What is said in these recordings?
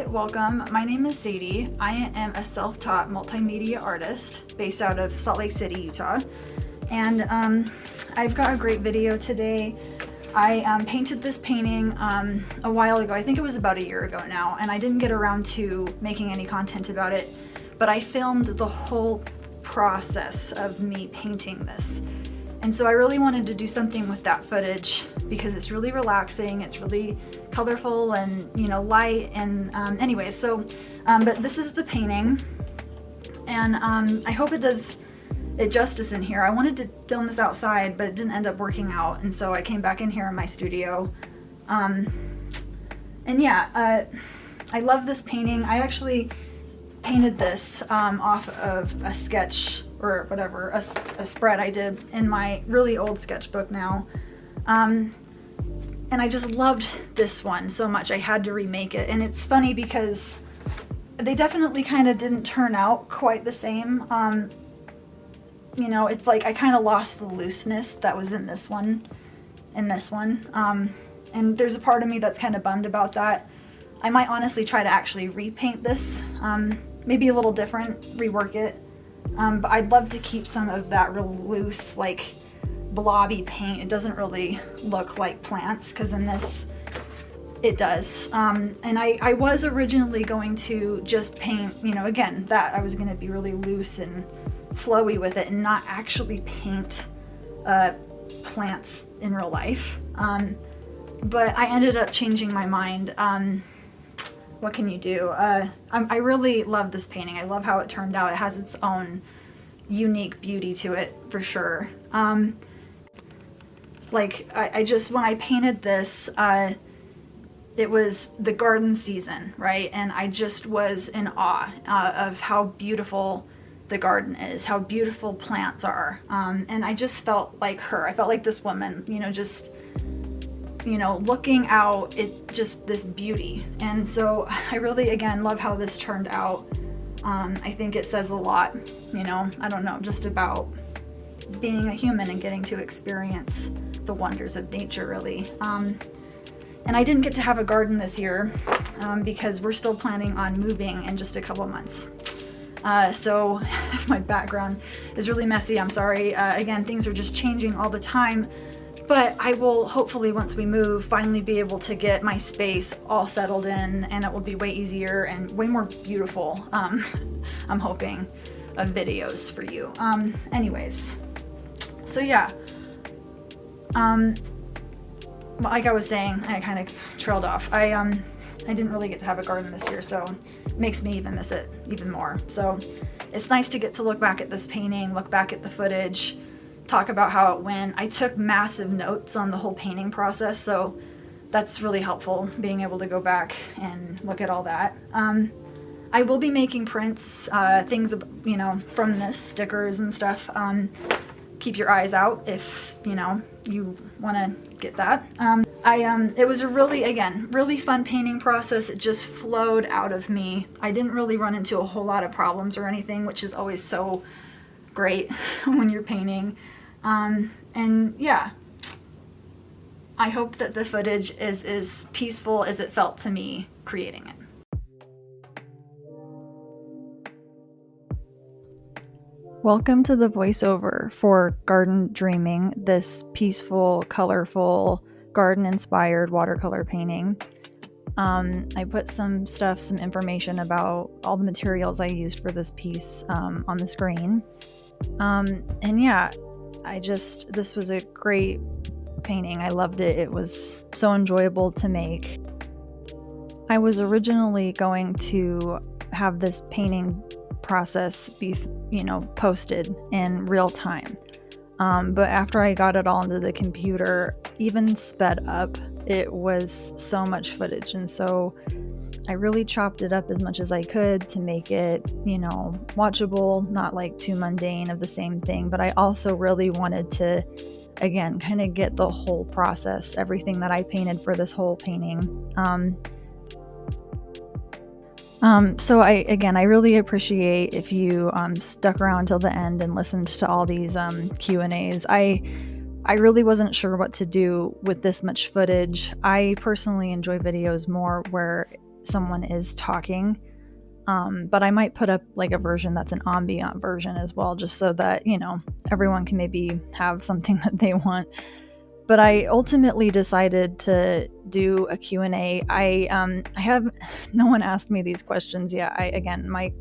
welcome. My name is Sadie. I am a self-taught multimedia artist based out of Salt Lake City, Utah. And I've got a great video today. I painted this painting a while ago. I think it was about a year ago now, and I didn't get around to making any content about it, but I filmed the whole process of me painting this. And so I really wanted to do something with that footage because it's really relaxing, it's really colorful and, you know, light, and anyway, so, but this is the painting, and I hope it does it justice in here. I wanted to film this outside, but it didn't end up working out, and so I came back in here in my studio. And yeah, I love this painting. I actually painted this off of a sketch or whatever, a spread I did in my really old sketchbook now. And I just loved this one so much I had to remake it. And it's funny because they definitely kind of didn't turn out quite the same. You know, it's like I kind of lost the looseness that was in this one, and and there's a part of me that's kind of bummed about that. I might honestly try to actually repaint this, maybe a little different, rework it. But I'd love to keep some of that real loose, like blobby paint. It doesn't really look like plants, because in this it does. And I was originally going to just paint, you know, again, that I was going to be really loose and flowy with it and not actually paint plants in real life. But I ended up changing my mind. What can you do? I really love this painting. I love how it turned out. It has its own unique beauty to it, for sure. Like, I just, when I painted this, it was the garden season, right? And I just was in awe of how beautiful the garden is, how beautiful plants are. And I just felt like her. I felt like this woman, you know, just, you know, looking out, it just this beauty. And so I really, again, love how this turned out. I think it says a lot, you know, I don't know, just about being a human and getting to experience the wonders of nature, really. And I didn't get to have a garden this year because we're still planning on moving in just a couple months. So my background is really messy, I'm sorry. Again, things are just changing all the time. But I will hopefully, once we move, finally be able to get my space all settled in, and it will be way easier and way more beautiful, I'm hoping, of videos for you. Anyways, so yeah. Like I was saying, I kind of trailed off. I didn't really get to have a garden this year, so it makes me even miss it even more. So it's nice to get to look back at this painting, look back at the footage, talk about how it went. I took massive notes on the whole painting process, so that's really helpful, being able to go back and look at all that. I will be making prints, things, you know, from this, stickers and stuff. Keep your eyes out if, you know, you want to get that. It was a really, again, really fun painting process. It just flowed out of me. I didn't really run into a whole lot of problems or anything, which is always so great when you're painting. And yeah, I hope that the footage is as peaceful as it felt to me creating it. Welcome to the voiceover for Garden Dreaming, this peaceful, colorful, garden-inspired watercolor painting. I put some information about all the materials I used for this piece on the screen. And yeah, this was a great painting. I loved it. It was so enjoyable to make. I was originally going to have this painting process be, you know, posted in real time. But after I got it all into the computer, even sped up, it was so much footage. And so I really chopped it up as much as I could to make it, you know, watchable, not like too mundane of the same thing. But I also really wanted to, again, kind of get the whole process, everything that I painted for this whole painting. So I really appreciate if you stuck around till the end and listened to all these Q&As. I really wasn't sure what to do with this much footage. I personally enjoy videos more where someone is talking. But I might put up like a version that's an ambient version as well, just so that, everyone can maybe have something that they want. But I ultimately decided to do a Q&A. I have no one asked me these questions yet. Again, my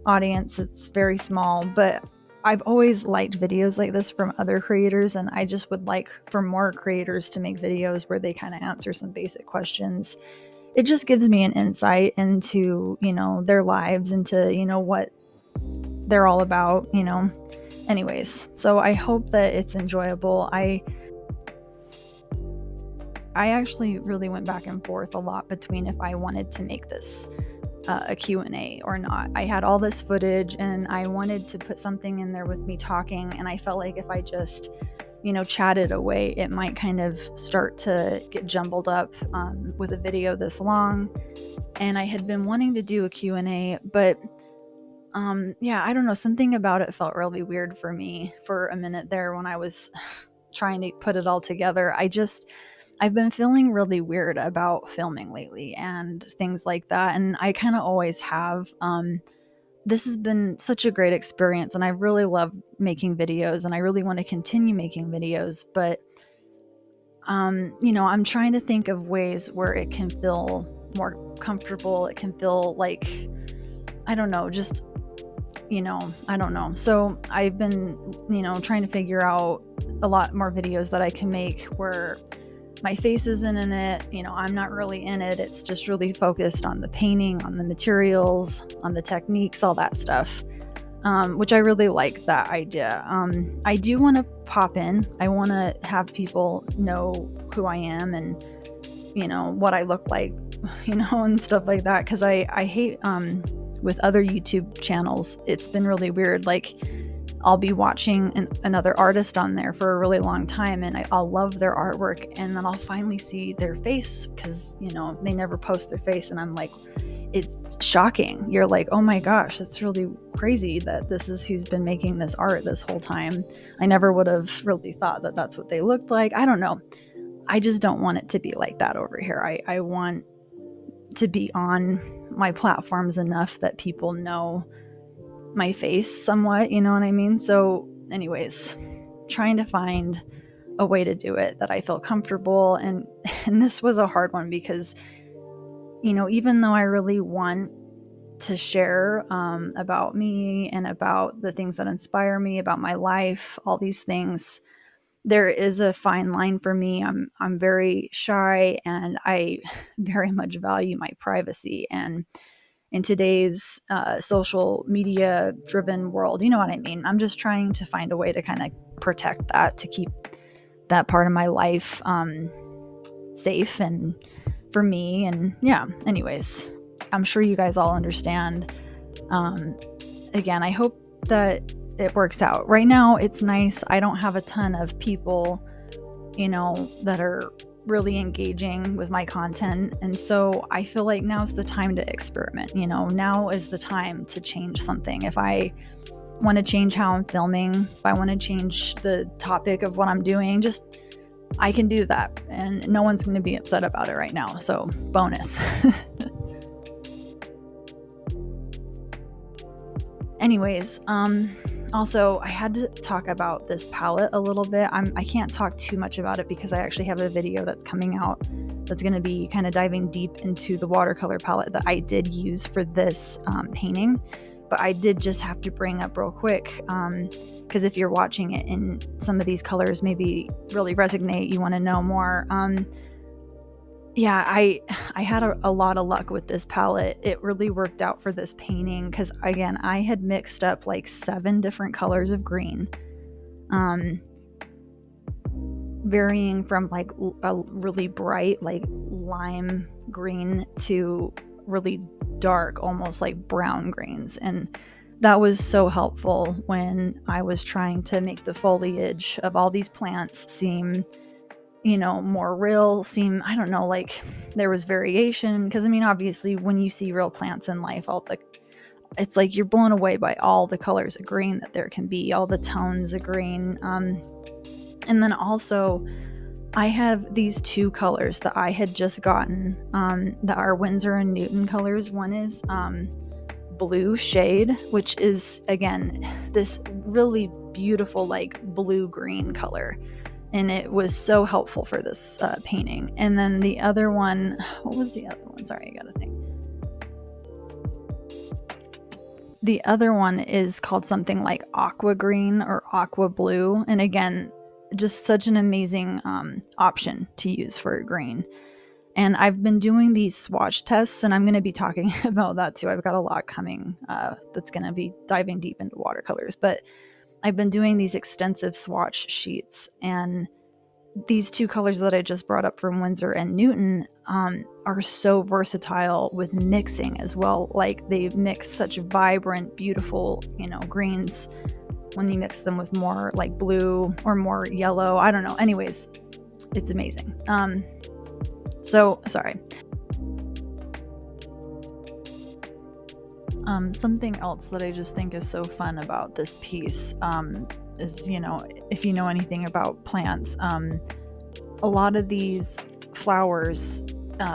audience, it's very small, but I've always liked videos like this from other creators, and I just would like for more creators to make videos where they kind of answer some basic questions. It just gives me an insight into, their lives, into, what they're all about, Anyways, so I hope that it's enjoyable. I actually really went back and forth a lot between if I wanted to make this a Q&A or not. I had all this footage and I wanted to put something in there with me talking, and I felt like if I just chatted away, it might kind of start to get jumbled up with a video this long. And I had been wanting to do a Q&A, but I don't know, something about it felt really weird for me for a minute there when I was trying to put it all together. I've been feeling really weird about filming lately and things like that, and I kind of always have. This has been such a great experience, and I really love making videos, and I really want to continue making videos, but I'm trying to think of ways where it can feel more comfortable. It can feel like, I don't know, just I don't know. So I've been, trying to figure out a lot more videos that I can make where my face isn't in it, I'm not really in it. It's just really focused on the painting, on the materials, on the techniques, all that stuff, which I really like that idea. I do want to pop in. I want to have people know who I am and, what I look like, and stuff like that. Cause I hate, with other YouTube channels, it's been really weird. Like, I'll be watching another artist on there for a really long time, and I'll love their artwork, and then I'll finally see their face because, they never post their face, and I'm like, it's shocking. You're like, oh my gosh, that's really crazy that this is who's been making this art this whole time. I never would have really thought that that's what they looked like. I don't know. I just don't want it to be like that over here. I want to be on my platforms enough that people know my face somewhat, you know what I mean? So anyways, trying to find a way to do it that I feel comfortable. And this was a hard one because, even though I really want to share about me and about the things that inspire me, about my life, all these things, there is a fine line for me. I'm very shy, and I very much value my privacy. And in today's social media driven world, you know what I mean? I'm just trying to find a way to kind of protect that, to keep that part of my life safe and for me. And anyways, I'm sure you guys all understand. Again, I hope that it works out. Right now, it's nice. I don't have a ton of people, that are really engaging with my content. And so I feel like now's the time to experiment. Now is the time to change something. If I want to change how I'm filming, if I want to change the topic of what I'm doing, I can do that. And no one's going to be upset about it right now. So bonus. Anyways, also, I had to talk about this palette a little bit. I can't talk too much about it because I actually have a video that's coming out that's going to be kind of diving deep into the watercolor palette that I did use for this painting. But I did just have to bring up real quick, because if you're watching it and some of these colors maybe really resonate, you want to know more. I had a lot of luck with this palette. It really worked out for this painting because, again, I had mixed up like 7 different colors of green, varying from like a really bright like lime green to really dark, almost like brown greens. And that was so helpful when I was trying to make the foliage of all these plants seem more real, I don't know, like there was variation. Because obviously when you see real plants in life, it's like you're blown away by all the colors of green that there can be, all the tones of green. And then also I have these two colors that I had just gotten that are Winsor and Newton colors. One is blue shade, which is, again, this really beautiful, like blue green color. And it was so helpful for this painting. And then the other one, what was the other one? Sorry, I gotta think. The other one is called something like aqua green or aqua blue. And again, just such an amazing option to use for green. And I've been doing these swatch tests, and I'm going to be talking about that too. I've got a lot coming that's going to be diving deep into watercolors. But I've been doing these extensive swatch sheets, and these two colors that I just brought up from Winsor and Newton are so versatile with mixing as well. Like, they mix such vibrant, beautiful, greens when you mix them with more like blue or more yellow. I don't know. Anyways, it's amazing. So sorry. Something else that I just think is so fun about this piece is, if you know anything about plants, a lot of these flowers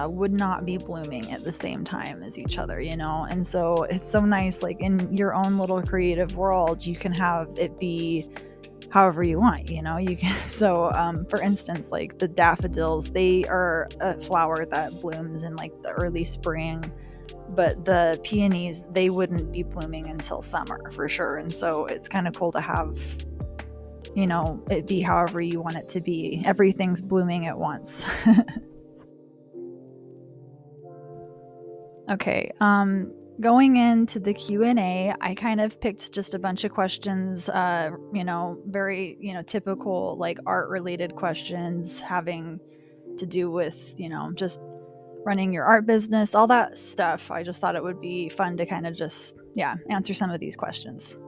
would not be blooming at the same time as each other, and so it's so nice, like in your own little creative world, you can have it be however you want, you can. So for instance, like the daffodils, they are a flower that blooms in like the early spring, but the peonies, they wouldn't be blooming until summer for sure. And so it's kind of cool to have, it be however you want it to be. Everything's blooming at once. Okay, going into the Q&A, I kind of picked just a bunch of questions, very, typical like art related questions having to do with, just running your art business, all that stuff. I just thought it would be fun to kind of just, answer some of these questions.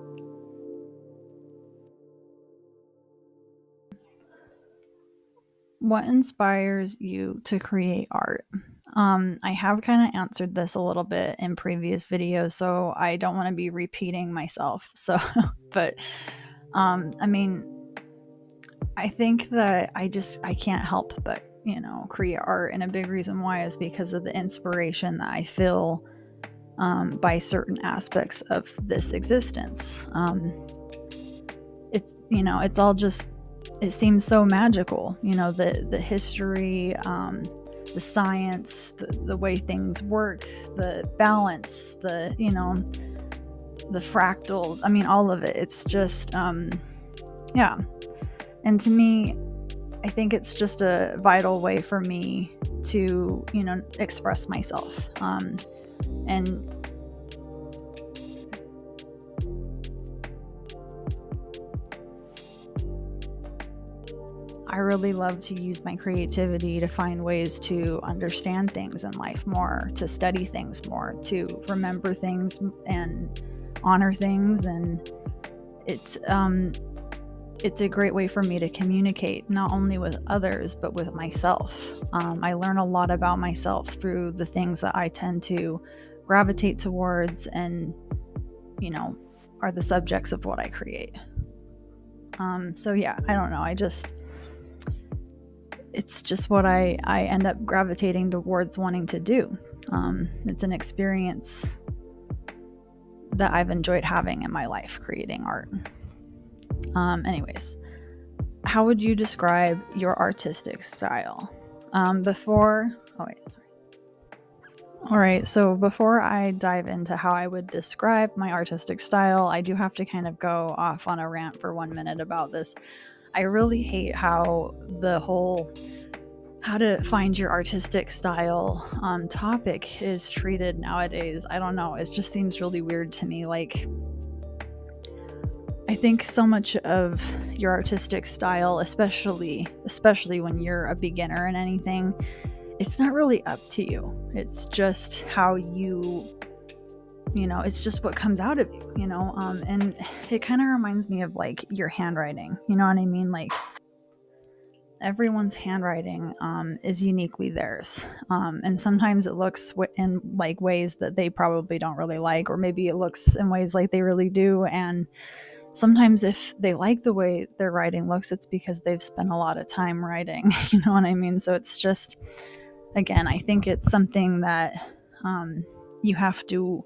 What inspires you to create art? I have kind of answered this a little bit in previous videos, so I don't want to be repeating myself. So, but I mean, I think that I can't help but, create art. And a big reason why is because of the inspiration that I feel by certain aspects of this existence. It's all just, it seems so magical, the history, the science, the way things work, the balance, the fractals. I mean, all of it. It's just, yeah. And to me, I think it's just a vital way for me to, express myself. And I really love to use my creativity to find ways to understand things in life more, to study things more, to remember things and honor things. And it's a great way for me to communicate, not only with others, but with myself. I learn a lot about myself through the things that I tend to gravitate towards and, are the subjects of what I create. So yeah, I don't know. It's just what I end up gravitating towards wanting to do. It's an experience that I've enjoyed having in my life, creating art. Anyways, how would you describe your artistic style? Alright, so before I dive into how I would describe my artistic style, I do have to kind of go off on a rant for 1 minute about this. I really hate how the whole how to find your artistic style topic is treated nowadays. I don't know, it just seems really weird to me. Like, I think so much of your artistic style, especially when you're a beginner in anything, it's not really up to you. It's just how it's just what comes out of you, and it kind of reminds me of like your handwriting, you know what I mean? Like, everyone's handwriting is uniquely theirs, and sometimes it looks in like ways that they probably don't really like, or maybe it looks in ways like they really do. And sometimes if they like the way their writing looks, it's because they've spent a lot of time writing. You know what I mean? So it's just, again, I think it's something that you have to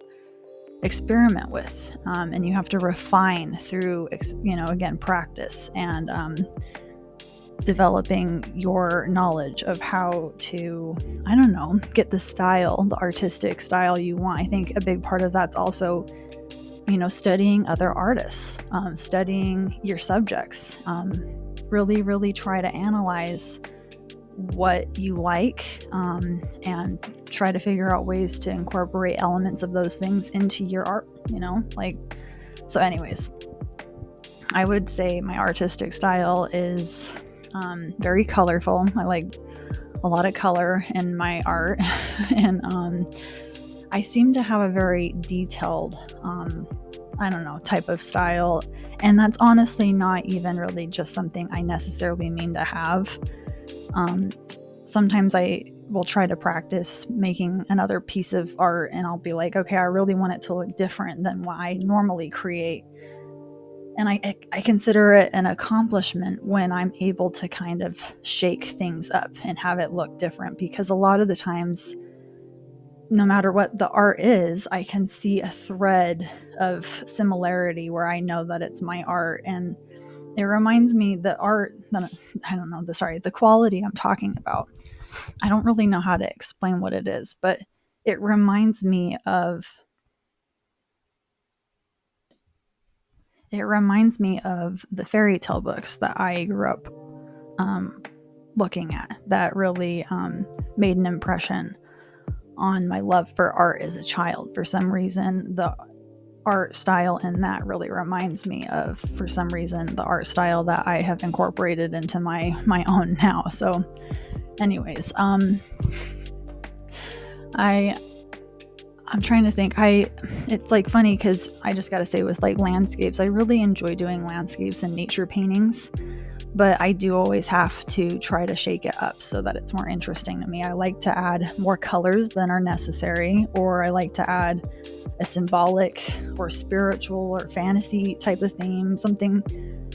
experiment with, and you have to refine through, again, practice and developing your knowledge of how to, I don't know, get the style, the artistic style you want. I think a big part of that's also, studying other artists, studying your subjects, really, really try to analyze what you like, and try to figure out ways to incorporate elements of those things into your art, so anyways, I would say my artistic style is very colorful. I like a lot of color in my art and I seem to have a very detailed, type of style, and that's honestly not even really just something I necessarily mean to have. Sometimes I will try to practice making another piece of art and I'll be like, okay, I really want it to look different than what I normally create. And I consider it an accomplishment when I'm able to kind of shake things up and have it look different, because a lot of the times, no matter what the art is, I can see a thread of similarity where I know that it's my art. And it reminds me the quality I'm talking about. I don't really know how to explain what it is, but it reminds me of the fairy tale books that I grew up looking at, that really made an impression on my love for art as a child. For some reason, the art style in that really reminds me of, for some reason, the art style that I have incorporated into my own now. So anyways, I'm trying to think. It's like funny because I just got to say, with like landscapes, I really enjoy doing landscapes and nature paintings, but I do always have to try to shake it up so that it's more interesting to me. I like to add more colors than are necessary, or I like to add a symbolic or spiritual or fantasy type of theme, something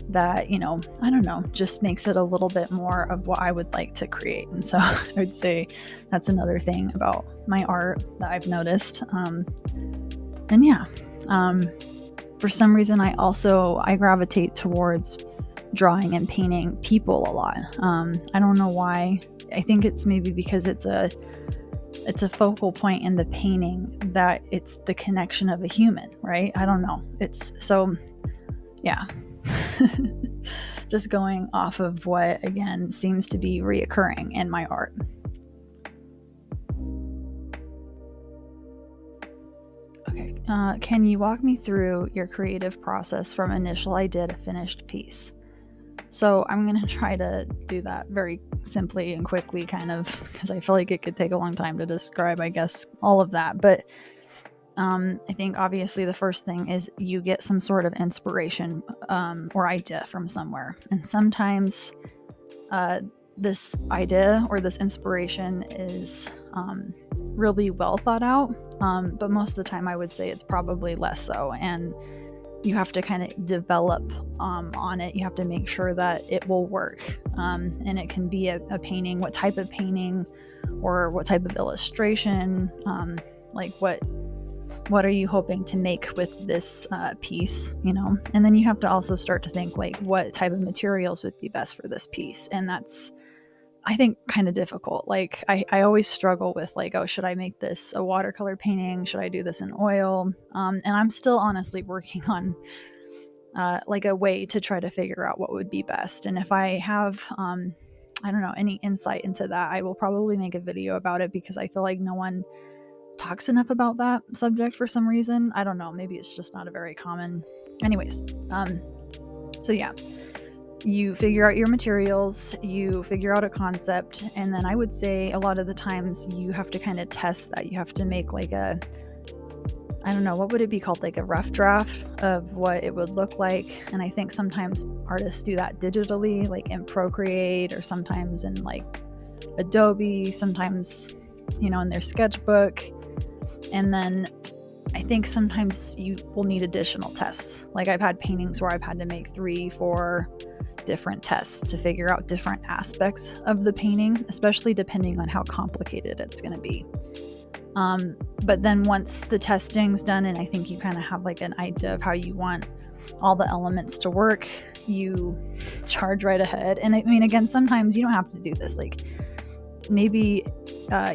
that, I don't know, just makes it a little bit more of what I would like to create. And so I would say that's another thing about my art that I've noticed. And yeah, for some reason, I gravitate towards drawing and painting people a lot. I don't know why. I think it's maybe because it's a focal point in the painting, that it's the connection of a human, right? I don't know. It's so, yeah. Just going off of what, again, seems to be reoccurring in my art. Okay. Can you walk me through your creative process from initial idea to finished piece? So I'm going to try to do that very simply and quickly, kind of, because I feel like it could take a long time to describe, I guess, all of that. But I think obviously the first thing is you get some sort of inspiration or idea from somewhere. And sometimes this idea or this inspiration is really well thought out. But most of the time I would say it's probably less so. And you have to kind of develop on it. You have to make sure that it will work. And it can be a painting, what type of painting or what type of illustration, like what are you hoping to make with this piece, And then you have to also start to think, like, what type of materials would be best for this piece. And that's, I think, kind of difficult. Like, I always struggle with, like, oh, should I make this a watercolor painting? Should I do this in oil? And I'm still honestly working on like a way to try to figure out what would be best. And if I have, I don't know, any insight into that, I will probably make a video about it, because I feel like no one talks enough about that subject for some reason. I don't know, maybe it's just not a very common. Anyways, so yeah, you figure out your materials, you figure out a concept, and then I would say a lot of the times you have to kind of test that. You have to make like a, I don't know, what would it be called? Like a rough draft of what it would look like. And I think sometimes artists do that digitally, like in Procreate, or sometimes in like Adobe, sometimes, in their sketchbook. And then I think sometimes you will need additional tests. Like I've had paintings where I've had to make 3-4 different tests to figure out different aspects of the painting, especially depending on how complicated it's going to be. But then once the testing's done and I think you kind of have like an idea of how you want all the elements to work, you charge right ahead. And I mean, again, sometimes you don't have to do this. Like maybe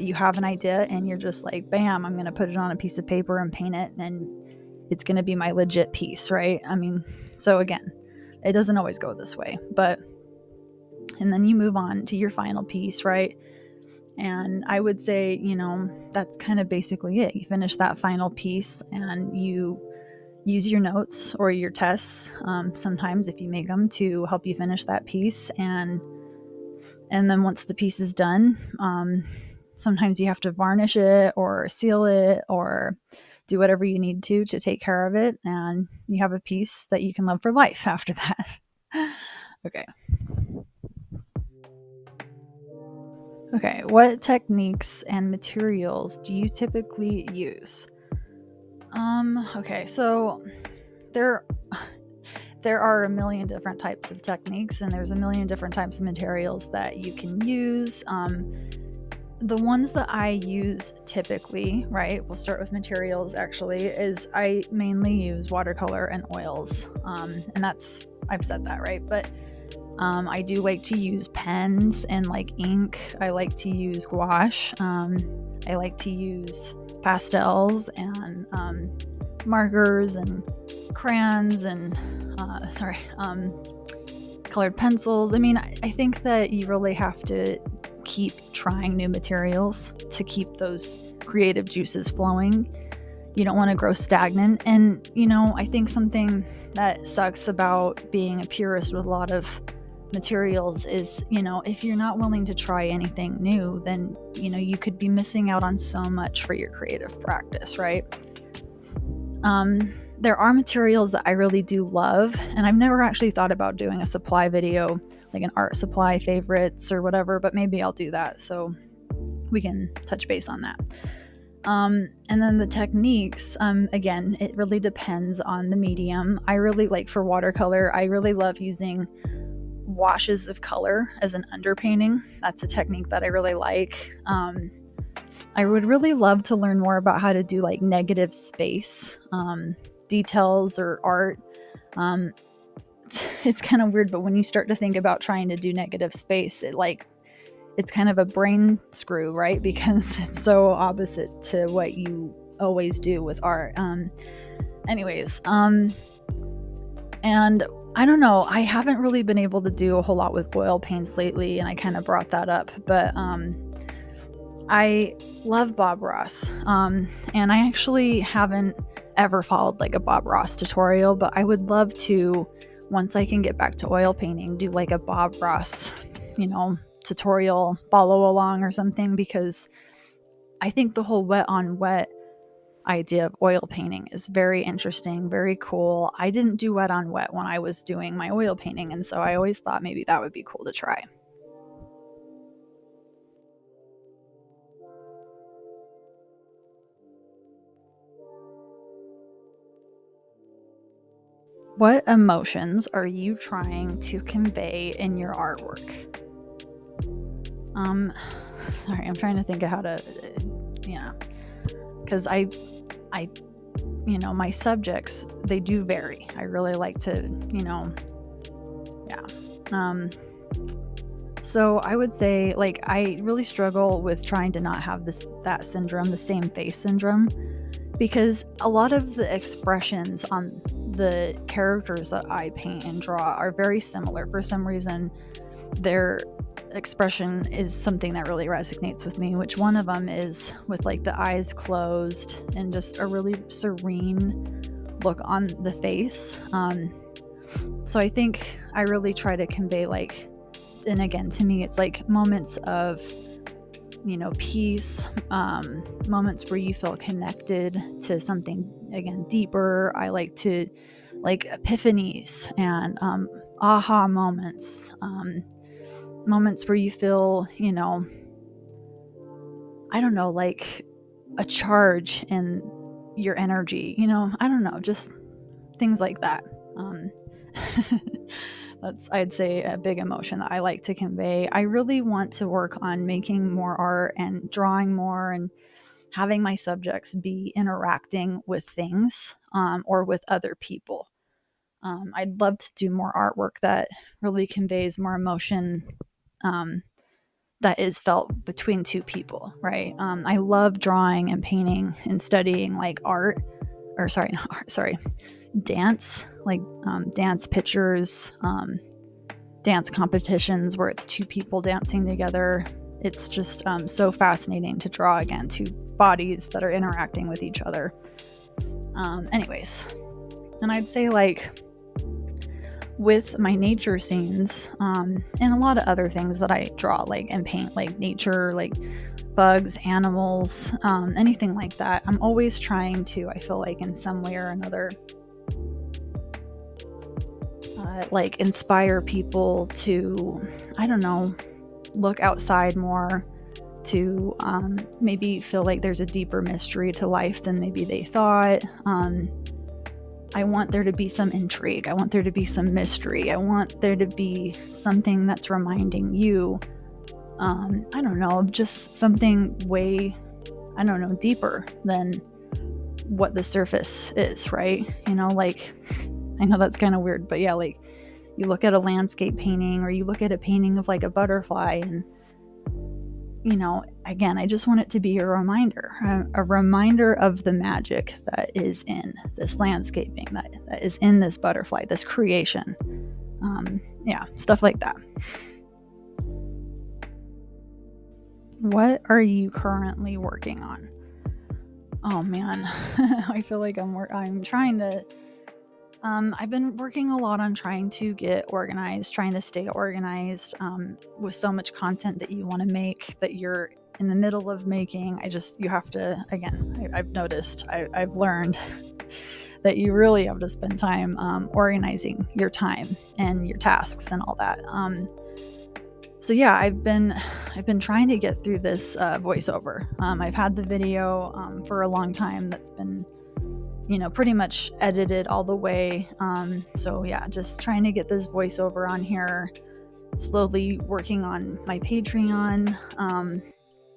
you have an idea and you're just like, bam, I'm going to put it on a piece of paper and paint it, and it's going to be my legit piece, right? I mean, so again, it doesn't always go this way, but, and then you move on to your final piece, right? And I would say, that's kind of basically it. You finish that final piece and you use your notes or your tests, sometimes if you make them, to help you finish that piece. And then once the piece is done, sometimes you have to varnish it or seal it or do whatever you need to take care of it. And you have a piece that you can love for life after that. Okay. Okay, what techniques and materials do you typically use? Okay, so there are a million different types of techniques, and there's a million different types of materials that you can use. The ones that I use typically, right, we'll start with materials actually, is I mainly use watercolor and oils. And that's, I've said that, right? But I do like to use pens and like ink. I like to use gouache. I like to use pastels and markers and crayons and colored pencils. I mean, I think that you really have to keep trying new materials to keep those creative juices flowing. You don't want to grow stagnant. And, I think something that sucks about being a purist with a lot of materials is, if you're not willing to try anything new, then, you could be missing out on so much for your creative practice, right? There are materials that I really do love, and I've never actually thought about doing a supply video, like an art supply favorites or whatever, but maybe I'll do that so we can touch base on that. And then the techniques, again, it really depends on the medium. I really like, for watercolor, I really love using washes of color as an underpainting. That's a technique that I really like. I would really love to learn more about how to do like negative space details or art. It's kind of weird, but when you start to think about trying to do negative space, it's kind of a brain screw, right? Because it's so opposite to what you always do with art. Anyways, and I don't know, I haven't really been able to do a whole lot with oil paints lately, and I kind of brought that up, but I love Bob Ross, and I actually haven't ever followed like a Bob Ross tutorial, but I would love to, once I can get back to oil painting, do like a Bob Ross, tutorial follow along or something, because I think the whole wet on wet idea of oil painting is very interesting, very cool. I didn't do wet on wet when I was doing my oil painting, and so I always thought maybe that would be cool to try. What emotions are you trying to convey in your artwork? Sorry, I'm trying to think of how to, because I, my subjects, they do vary. I really like to, so I would say, like, I really struggle with trying to not have that syndrome, the same face syndrome, because a lot of the expressions on the characters that I paint and draw are very similar. For some reason, their expression is something that really resonates with me, which one of them is with like the eyes closed and just a really serene look on the face. So I think I really try to convey, like, and again, to me, it's like moments of, peace, moments where you feel connected to something, again, deeper. I like to, like, epiphanies and aha moments, moments where you feel, I don't know, like a charge in your energy, I don't know, just things like that. That's, I'd say, a big emotion that I like to convey. I really want to work on making more art and drawing more and having my subjects be interacting with things, or with other people. I'd love to do more artwork that really conveys more emotion, um, that is felt between two people, right? I love drawing and painting and studying like art, or sorry, not art, sorry, dance, like dance pictures, dance competitions where it's two people dancing together. It's just so fascinating to draw, again, two bodies that are interacting with each other. Anyways, and I'd say, like, with my nature scenes, and a lot of other things that I draw, like, and paint, like nature, like bugs, animals, anything like that, I'm always trying to, I feel like, in some way or another, like, inspire people to, I don't know, look outside more, to maybe feel like there's a deeper mystery to life than maybe they thought. I want there to be some intrigue. I want there to be some mystery. I want there to be something that's reminding you, I don't know, just something way, I don't know, deeper than what the surface is, right? Like, I know that's kind of weird, but yeah, like, you look at a landscape painting or you look at a painting of like a butterfly, and again, I just want it to be a reminder of the magic that is in this landscaping, that is in this butterfly, this creation. Yeah, stuff like that. What are you currently working on? Oh man, I feel like I'm trying to, I've been working a lot on trying to get organized, trying to stay organized, with so much content that you want to make, that you're in the middle of making. You have to, again, I've noticed, I've learned that you really have to spend time organizing your time and your tasks and all that. So yeah, I've been trying to get through this voiceover. I've had the video for a long time that's been, pretty much edited all the way. So yeah, just trying to get this voiceover on here, slowly working on my Patreon.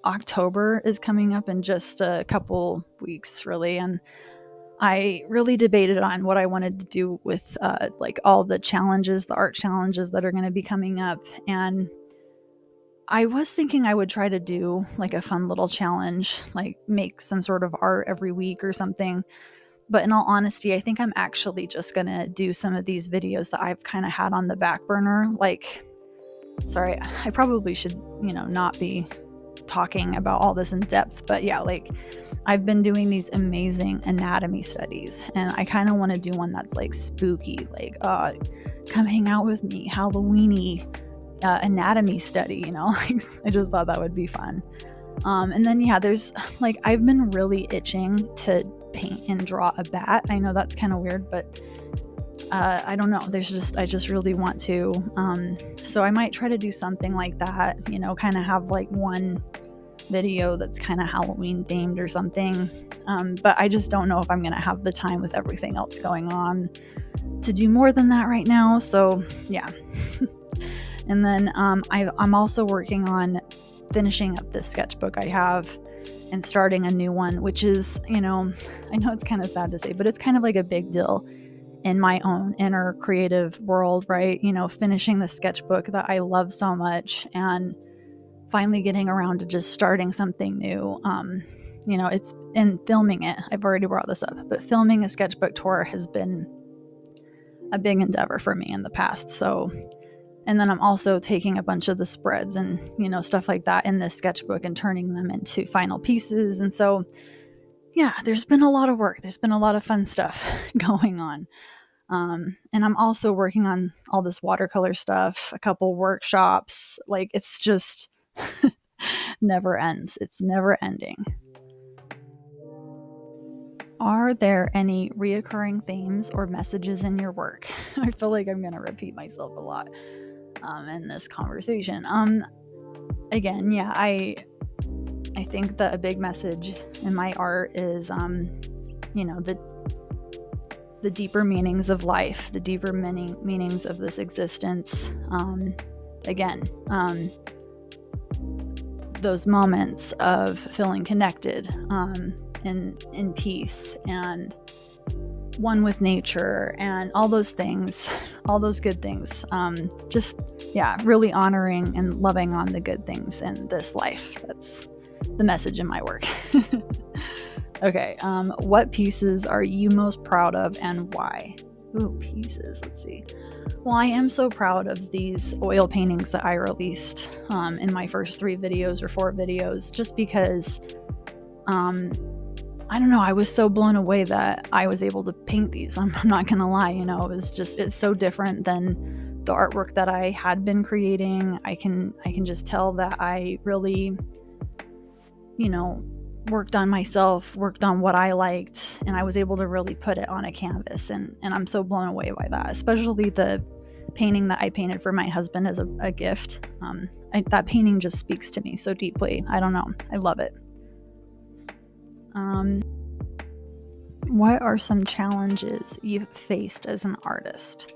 October is coming up in just a couple weeks, really, and I really debated on what I wanted to do with like all the challenges, the art challenges that are going to be coming up. And I was thinking I would try to do like a fun little challenge, like make some sort of art every week or something. But in all honesty, I think I'm actually just going to do some of these videos that I've kind of had on the back burner. Like, sorry, I probably should, not be talking about all this in depth, but yeah, like, I've been doing these amazing anatomy studies, and I kind of want to do one that's like spooky, like, come hang out with me, Halloweeny anatomy study, like, I just thought that would be fun. And then yeah, there's like, I've been really itching to paint and draw a bat. I know that's kind of weird, but I don't know, I just really want to, so I might try to do something like that, kind of have like one video that's kind of Halloween themed or something, but I just don't know if I'm gonna have the time with everything else going on to do more than that right now. So yeah. And then I'm also working on finishing up this sketchbook I have and starting a new one, which is, I know it's kind of sad to say, but it's kind of like a big deal in my own inner creative world, right? Finishing the sketchbook that I love so much and finally getting around to just starting something new. It's in filming it. I've already brought this up, but filming a sketchbook tour has been a big endeavor for me in the past. So, and then I'm also taking a bunch of the spreads and, stuff like that in this sketchbook and turning them into final pieces. And so, yeah, there's been a lot of work. There's been a lot of fun stuff going on. And I'm also working on all this watercolor stuff, a couple workshops. Like, it's just never ends. It's never ending. Are there any reoccurring themes or messages in your work? I feel like I'm going to repeat myself a lot in this conversation. Again, yeah, I think that a big message in my art is, the deeper meanings of life, the deeper meanings of this existence. Again, those moments of feeling connected, in peace and one with nature and all those things, all those good things. Really honoring and loving on the good things in this life. That's the message in my work. Okay, what pieces are you most proud of and why? Ooh, pieces, let's see. Well, I am so proud of these oil paintings that I released in my first 3 videos or 4 videos, just because, I don't know, I was so blown away that I was able to paint these. I'm not gonna lie, it's so different than the artwork that I had been creating. I can just tell that I really, worked on myself, worked on what I liked, and I was able to really put it on a canvas, and I'm so blown away by that, especially the painting that I painted for my husband as a gift. That painting just speaks to me so deeply. I don't know, I love it. What are some challenges you've faced as an artist?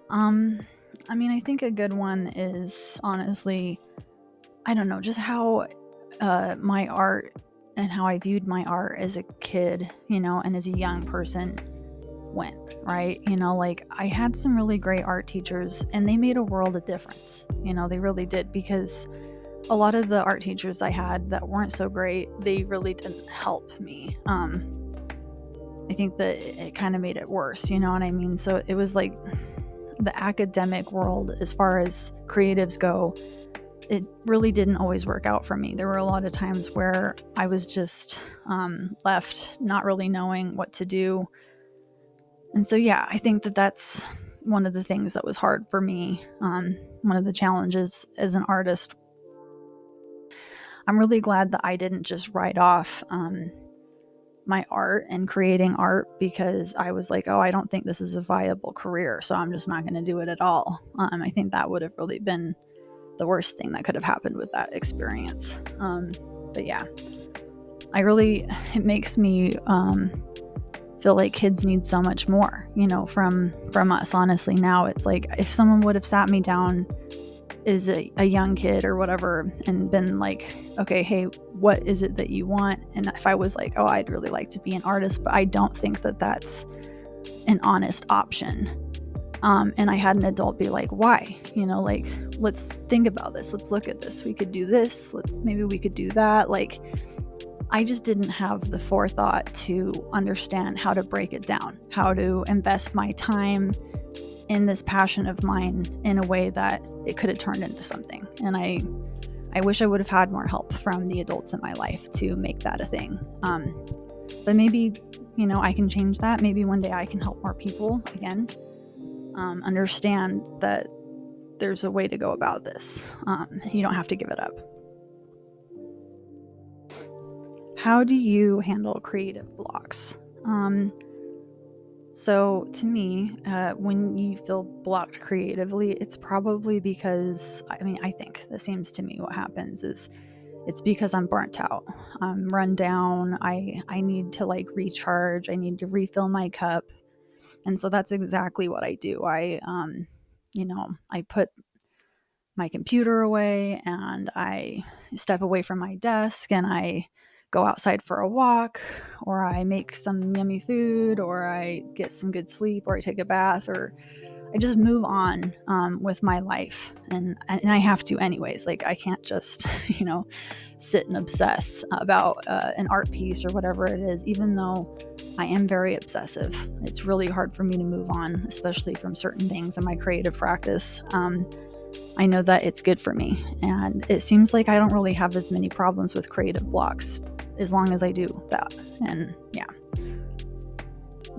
I think a good one is, honestly, I don't know, just how my art and how I viewed my art as a kid, and as a young person went, right? I had some really great art teachers, and they made a world of difference. They really did, because a lot of the art teachers I had that weren't so great, they really didn't help me. I think that it kind of made it worse, you know what I mean? So it was like the academic world, as far as creatives go, it really didn't always work out for me. There were a lot of times where I was just left not really knowing what to do. And so, I think that that's one of the things that was hard for me. One of the challenges as an artist. I'm really glad that I didn't just write off my art and creating art because I was like, oh, I don't think this is a viable career, so I'm just not going to do it at all. I think that would have really been the worst thing that could have happened with that experience. But it makes me feel like kids need so much more, from us. Honestly, now it's like, if someone would have sat me down as a young kid or whatever and been like, okay, hey, what is it that you want? And if I was like, oh, I'd really like to be an artist, but I don't think that that's an honest option. And I had an adult be like, why? Let's think about this. Let's look at this. We could do this. Maybe we could do that. I just didn't have the forethought to understand how to break it down, how to invest my time in this passion of mine in a way that it could have turned into something. And I wish I would have had more help from the adults in my life to make that a thing. But maybe, I can change that. Maybe one day I can help more people again. Understand that there's a way to go about this. You don't have to give it up. How do you handle creative blocks? So to me, when you feel blocked creatively, it's probably because, I think this seems to me what happens is it's because I'm burnt out. I'm run down. I need to recharge. I need to refill my cup. And so that's exactly what I do. I put my computer away and I step away from my desk and I go outside for a walk, or I make some yummy food, or I get some good sleep, or I take a bath, or I just move on with my life. And I have to anyways. I can't just, sit and obsess about an art piece or whatever it is, even though I am very obsessive. It's really hard for me to move on, especially from certain things in my creative practice. I know that it's good for me, and it seems like I don't really have as many problems with creative blocks as long as I do that. And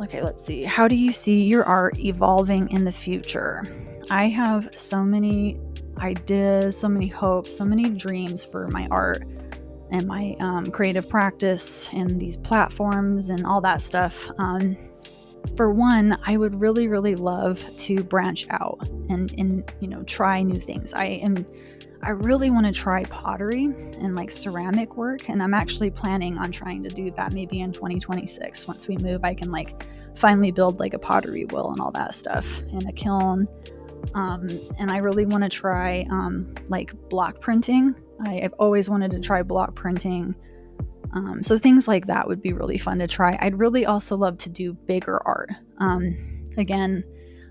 okay, let's see. How do you see your art evolving in the future? I have so many ideas, so many hopes, so many dreams for my art and my creative practice and these platforms and all that stuff. For one, I would really, really love to branch out and try new things. I really want to try pottery and like ceramic work, and I'm actually planning on trying to do that maybe in 2026. Once we move, I can like finally build like a pottery wheel and all that stuff and a kiln. And I really want to try like block printing. I've always wanted to try block printing. So things like that would be really fun to try. I'd really also love to do bigger art. Again,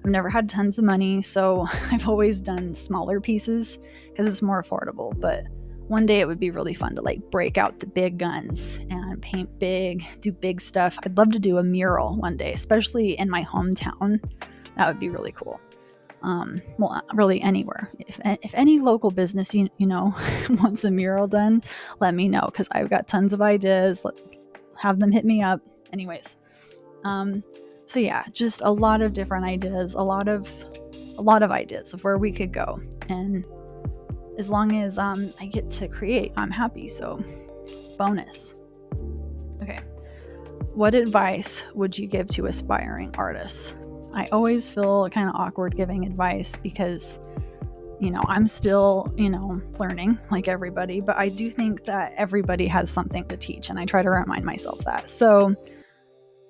I've never had tons of money, so I've always done smaller pieces because it's more affordable. But one day it would be really fun to like break out the big guns and paint big, do big stuff. I'd love to do a mural one day, especially in my hometown. That would be really cool. Well, really anywhere. If any local business you know wants a mural done, let me know because I've got tons of ideas. Have them hit me up. Anyways, so yeah, just a lot of different ideas, a lot of ideas of where we could go, and as long as I get to create, I'm happy. So, bonus. Okay, what advice would you give to aspiring artists? I always feel kind of awkward giving advice because, I'm still, learning like everybody, but I do think that everybody has something to teach, and I try to remind myself that. So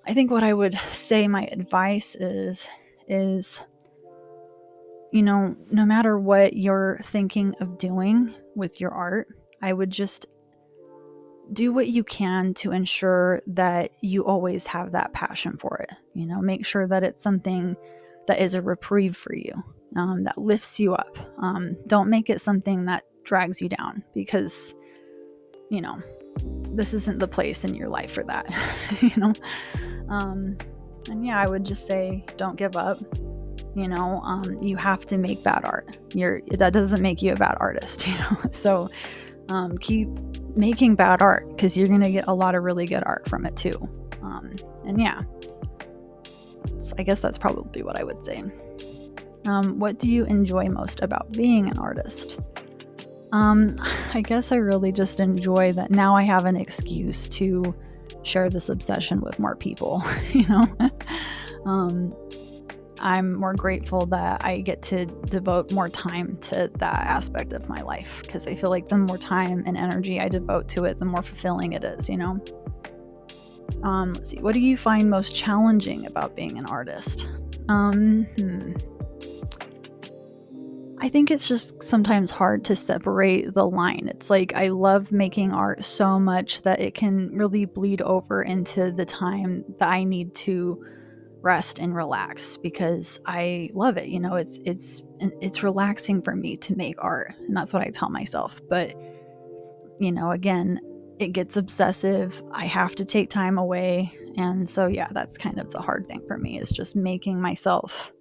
I think what I would say my advice is, no matter what you're thinking of doing with your art, I would just do what you can to ensure that you always have that passion for it. Make sure that it's something that is a reprieve for you, that lifts you up. Don't make it something that drags you down because, this isn't the place in your life for that, And yeah, I would just say, don't give up. You have to make bad art. That doesn't make you a bad artist, So keep making bad art because you're going to get a lot of really good art from it too. And yeah, I guess that's probably what I would say. What do you enjoy most about being an artist? I guess I really just enjoy that now I have an excuse to share this obsession with more people, I'm more grateful that I get to devote more time to that aspect of my life because I feel like the more time and energy I devote to it, the more fulfilling it is, Let's see. What do you find most challenging about being an artist? I think it's just sometimes hard to separate the line. It's like I love making art so much that it can really bleed over into the time that I need to rest and relax because I love it. It's relaxing for me to make art, and that's what I tell myself. But again, it gets obsessive. I have to take time away, and so yeah, that's kind of the hard thing for me is just making myself,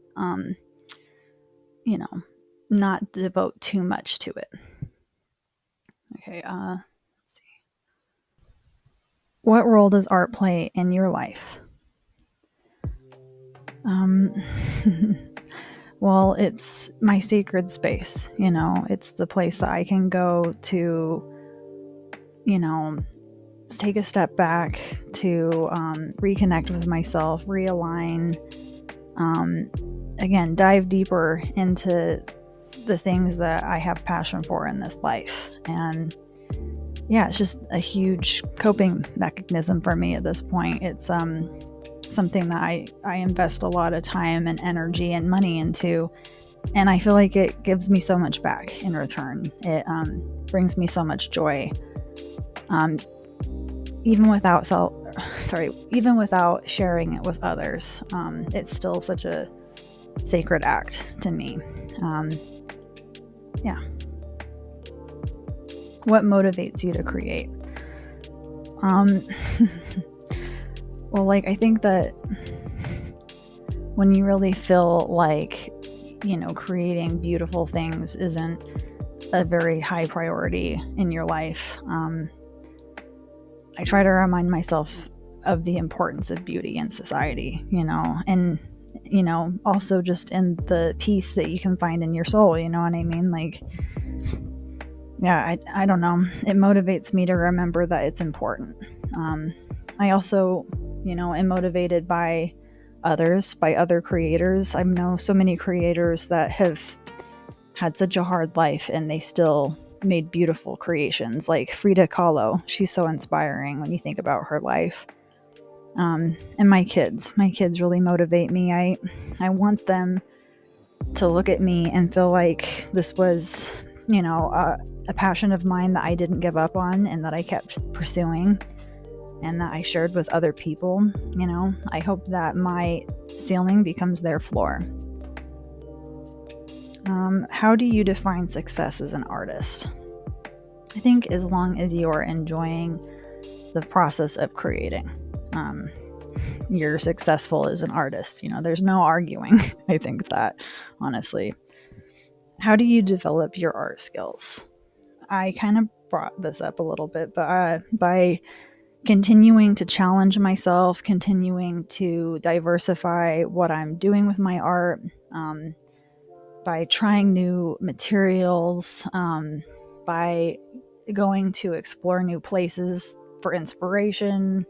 not devote too much to it. Okay, let's see. What role does art play in your life? Well, it's my sacred space, it's the place that I can go to, take a step back to reconnect with myself, realign, again, dive deeper into the things that I have passion for in this life. And yeah, it's just a huge coping mechanism for me at this point. It's something that I invest a lot of time and energy and money into, and I feel like it gives me so much back in return. It brings me so much joy, even without sharing it with others. It's still such a sacred act to me. Yeah. What motivates you to create? Well, I think that when you really feel like, creating beautiful things isn't a very high priority in your life, I try to remind myself of the importance of beauty in society, and, also just in the peace that you can find in your soul, you know what I mean? Yeah, I don't know. It motivates me to remember that it's important. I also, am motivated by others, by other creators. I know so many creators that have had such a hard life and they still made beautiful creations, like Frida Kahlo. She's so inspiring when you think about her life. And my kids really motivate me. I want them to look at me and feel like this was, a passion of mine that I didn't give up on and that I kept pursuing and that I shared with other people. I hope that my ceiling becomes their floor. How do you define success as an artist? I think as long as you're enjoying the process of creating, you're successful as an artist. There's no arguing. I think that, honestly. How do you develop your art skills? I kind of brought this up a little bit, but by continuing to challenge myself, continuing to diversify what I'm doing with my art, by trying new materials, by going to explore new places for inspiration,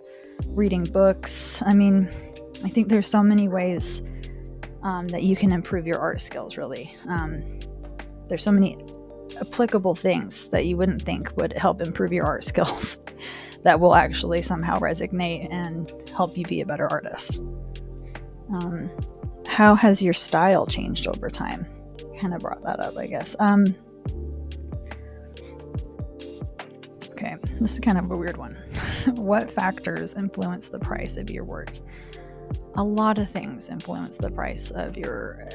reading books. I think there's so many ways that you can improve your art skills, really. There's so many applicable things that you wouldn't think would help improve your art skills that will actually somehow resonate and help you be a better artist. How has your style changed over time? Kind of brought that up, I guess. Okay, this is kind of a weird one. What factors influence the price of your work? A lot of things influence the price of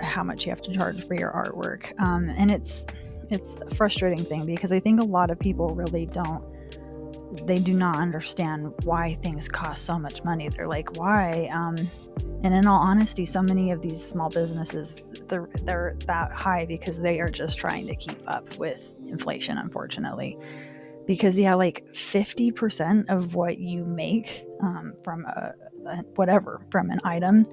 how much you have to charge for your artwork. And it's a frustrating thing because I think a lot of people really do not understand why things cost so much money. They're like, why? And in all honesty, so many of these small businesses, they're that high because they are just trying to keep up with inflation, unfortunately. Because like 50% of what you make from from an item,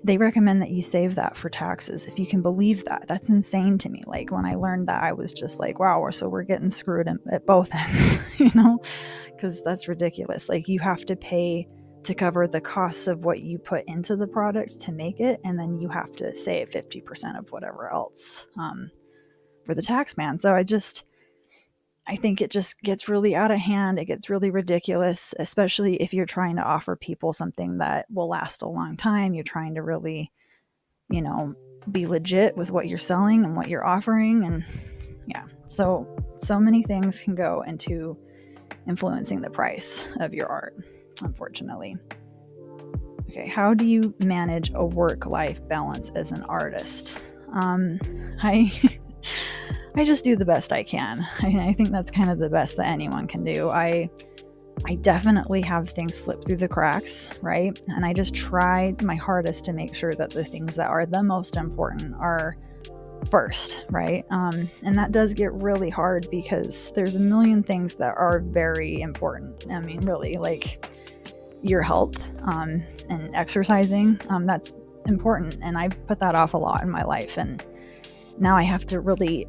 they recommend that you save that for taxes. If you can believe that, that's insane to me. Like when I learned that, I was just like, wow, so we're getting screwed at both ends, because that's ridiculous. Like you have to pay to cover the costs of what you put into the product to make it, and then you have to save 50% of whatever else for the tax man. So I think it just gets really out of hand. It gets really ridiculous, especially if you're trying to offer people something that will last a long time. You're trying to really, be legit with what you're selling and what you're offering. And yeah, so many things can go into influencing the price of your art, unfortunately. Okay, how do you manage a work-life balance as an artist? I just do the best I can. I think that's kind of the best that anyone can do. I definitely have things slip through the cracks, right? And I just try my hardest to make sure that the things that are the most important are first, right? And that does get really hard because there's a million things that are very important. Really, like your health and exercising, that's important. And I put that off a lot in my life. And now I have to really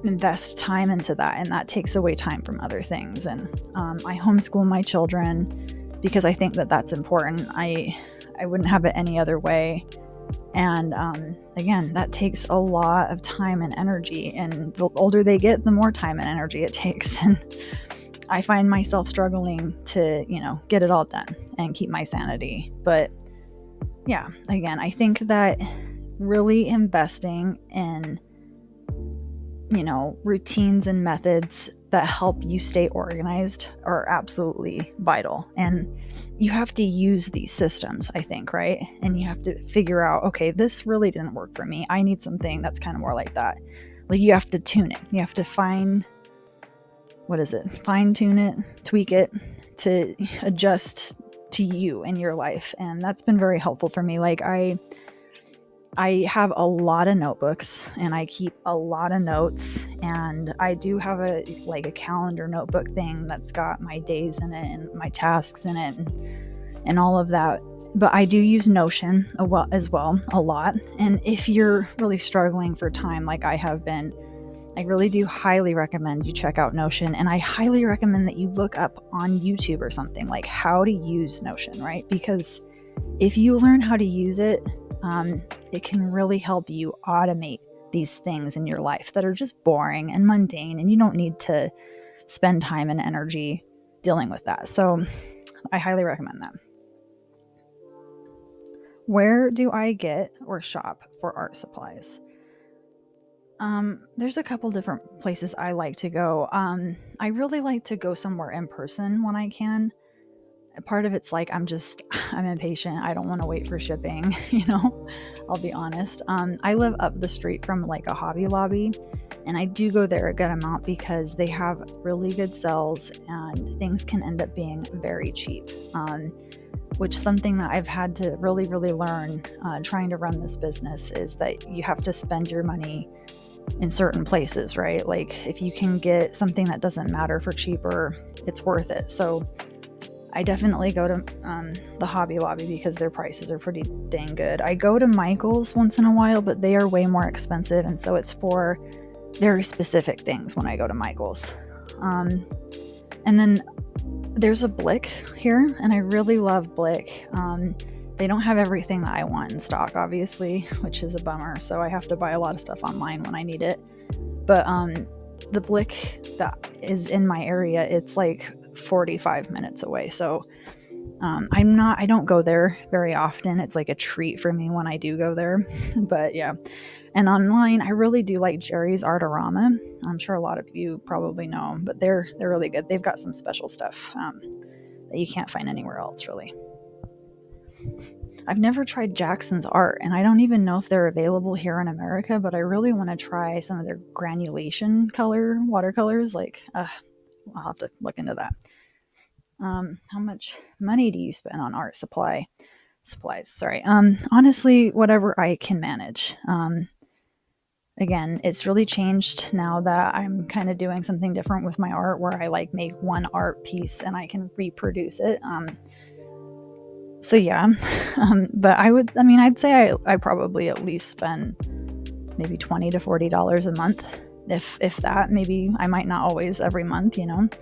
invest time into that, and that takes away time from other things. And I homeschool my children because I think that that's important. I wouldn't have it any other way. And again, that takes a lot of time and energy, and the older they get, the more time and energy it takes. And I find myself struggling to get it all done and keep my sanity. But yeah, again, I think that really investing in routines and methods that help you stay organized are absolutely vital. And you have to use these systems, I think, right? And you have to figure out, okay, this really didn't work for me. I need something that's kind of more like that. Like you have to tune it. You have to fine tune it, tweak it to adjust to you and your life. And that's been very helpful for me. Like I have a lot of notebooks and I keep a lot of notes, and I do have a calendar notebook thing that's got my days in it and my tasks in it and all of that. But I do use Notion as well a lot. And if you're really struggling for time like I have been, I really do highly recommend you check out Notion. And I highly recommend that you look up on YouTube or something like how to use Notion, right? Because if you learn how to use it, it can really help you automate these things in your life that are just boring and mundane, and you don't need to spend time and energy dealing with that. So I highly recommend that. Where do I get or shop for art supplies? There's a couple different places I like to go. I really like to go somewhere in person when I can. Part of it's like I'm impatient. I don't want to wait for shipping, I'll be honest. I live up the street from like a Hobby Lobby, and I do go there a good amount because they have really good sales and things can end up being very cheap. Which something that I've had to really, really learn trying to run this business is that you have to spend your money in certain places, right? Like if you can get something that doesn't matter for cheaper, it's worth it. So I definitely go to the Hobby Lobby because their prices are pretty dang good. I go to Michael's once in a while, but they are way more expensive, and so it's for very specific things when I go to Michael's. And then there's a Blick here, and I really love Blick. They don't have everything that I want in stock, obviously, which is a bummer, so I have to buy a lot of stuff online when I need it. But the Blick that is in my area, it's like 45 minutes away, so I don't go there very often. It's like a treat for me when I do go there. But yeah. And online, I really do like Jerry's Artorama. I'm sure a lot of you probably know, but they're really good. They've got some special stuff that you can't find anywhere else, really. I've never tried Jackson's art, and I don't even know if they're available here in America, but I really want to try some of their granulation color watercolors. I'll have to look into that. How much money do you spend on art supplies? Sorry. Honestly, whatever I can manage. Again, it's really changed now that I'm kind of doing something different with my art where I like make one art piece and I can reproduce it. So yeah, but I'd say I probably at least spend maybe $20 to $40 a month, if that. Maybe I might not always every month, and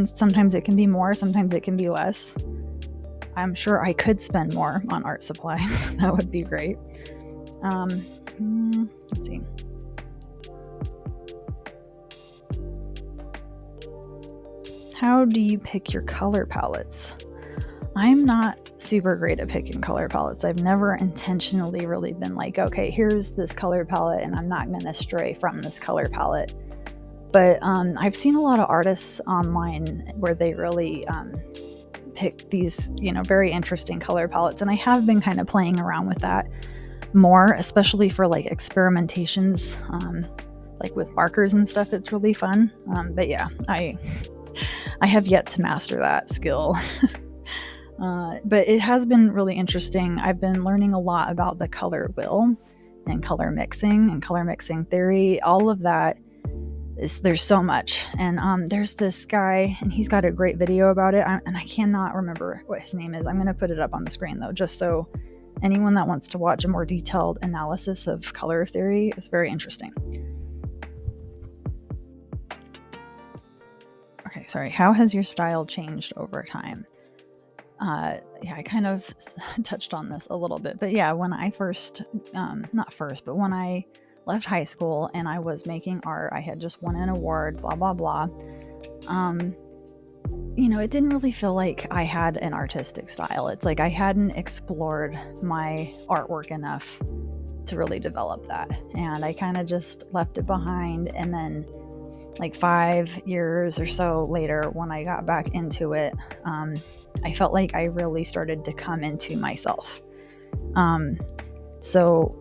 sometimes it can be more, sometimes it can be less. I'm sure I could spend more on art supplies. That would be great. Let's see. How do you pick your color palettes? I'm not super great at picking color palettes. I've never intentionally really been like, okay, here's this color palette and I'm not going to stray from this color palette. But I've seen a lot of artists online where they really pick these, very interesting color palettes. And I have been kind of playing around with that more, especially for like experimentations, like with markers and stuff. It's really fun. But yeah, I have yet to master that skill. But it has been really interesting. I've been learning a lot about the color wheel and color mixing theory. All of that there's so much. And there's this guy, and he's got a great video about it. And I cannot remember what his name is. I'm going to put it up on the screen though, just so anyone that wants to watch a more detailed analysis of color theory is very interesting. Okay, sorry. How has your style changed over time? I kind of touched on this a little bit, but yeah, when I when I left high school and I was making art, I had just won an award, blah, blah, blah. It didn't really feel like I had an artistic style. It's like I hadn't explored my artwork enough to really develop that. And I kind of just left it behind. And then like 5 years or so later, when I got back into it, I felt like I really started to come into myself. So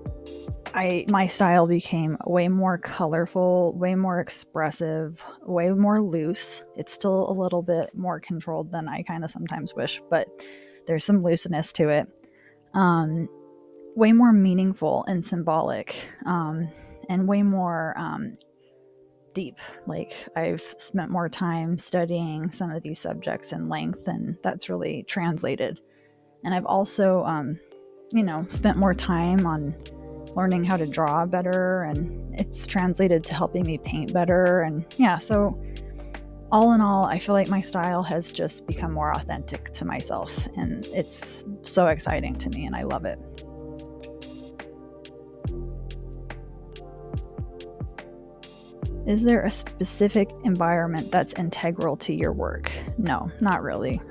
my style became way more colorful, way more expressive, way more loose. It's still a little bit more controlled than I kind of sometimes wish, but there's some looseness to it. Way more meaningful and symbolic, and way more deep. Like I've spent more time studying some of these subjects in length, and that's really translated. And I've also, spent more time on learning how to draw better, and it's translated to helping me paint better. And yeah, so all in all, I feel like my style has just become more authentic to myself, and it's so exciting to me, and I love it. Is there a specific environment that's integral to your work? No, not really.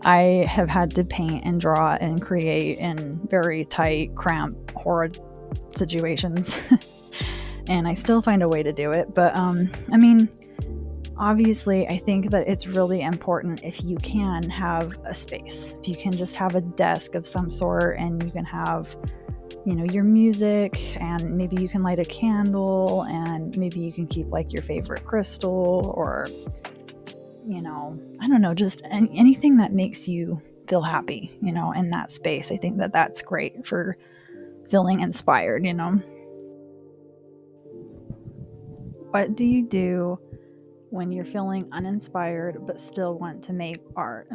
I have had to paint and draw and create in very tight, cramped, horrid situations. And I still find a way to do it. But I mean, obviously, I think that it's really important if you can have a space. If you can just have a desk of some sort and you can have, you know, your music, and maybe you can light a candle, and maybe you can keep like your favorite crystal, or, you know, I don't know, just anything that makes you feel happy, you know, in that space. I think that that's great for feeling inspired, you know. What do you do when you're feeling uninspired but still want to make art?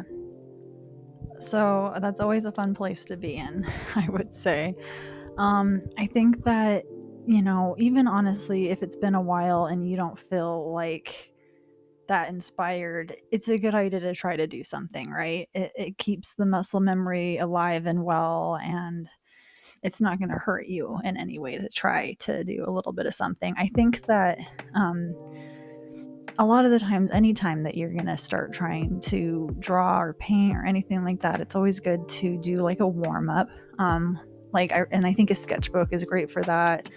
So that's always a fun place to be in, I would say. I think that, you know, even honestly, if it's been a while and you don't feel like that inspired, it's a good idea to try to do something, right? It keeps the muscle memory alive and well, and it's not going to hurt you in any way to try to do a little bit of something. I think that a lot of the times, anytime that you're going to start trying to draw or paint or anything like that, it's always good to do like a warm up. And I think a sketchbook is great for that.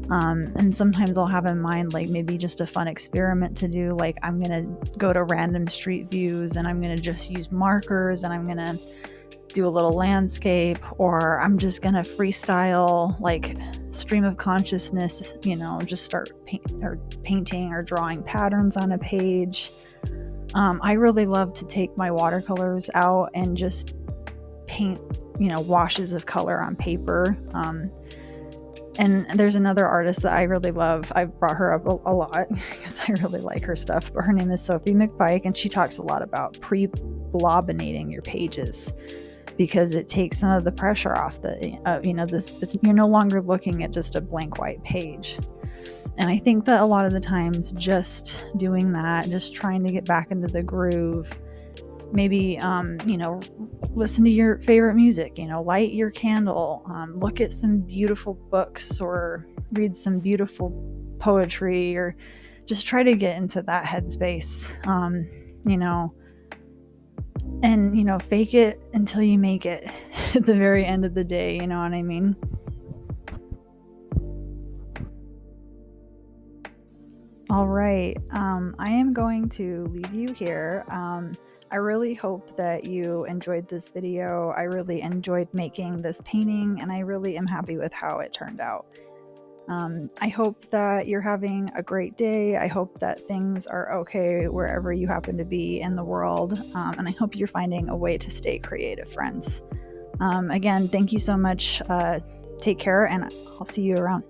And sometimes I'll have in mind like maybe just a fun experiment to do. Like I'm going to go to random street views and I'm going to just use markers and I'm going to do a little landscape, or I'm just going to freestyle, like stream of consciousness, you know, just start painting or drawing patterns on a page. I really love to take my watercolors out and just paint, you know, washes of color on paper. And there's another artist that I really love. I've brought her up a lot because I really like her stuff, but her name is Sophie McPike, and she talks a lot about pre-blobinating your pages, because it takes some of the pressure off the, you know, this you're no longer looking at just a blank white page. And I think that a lot of the times just doing that, just trying to get back into the groove, maybe, you know, listen to your favorite music, you know, light your candle, look at some beautiful books or read some beautiful poetry, or just try to get into that headspace, you know, and, you know, fake it until you make it at the very end of the day, you know what I mean? All right. I am going to leave you here. I really hope that you enjoyed this video. I really enjoyed making this painting, and I really am happy with how it turned out. I hope that you're having a great day. I hope that things are okay wherever you happen to be in the world. And I hope you're finding a way to stay creative, friends. Again, thank you so much. Take care, and I'll see you around.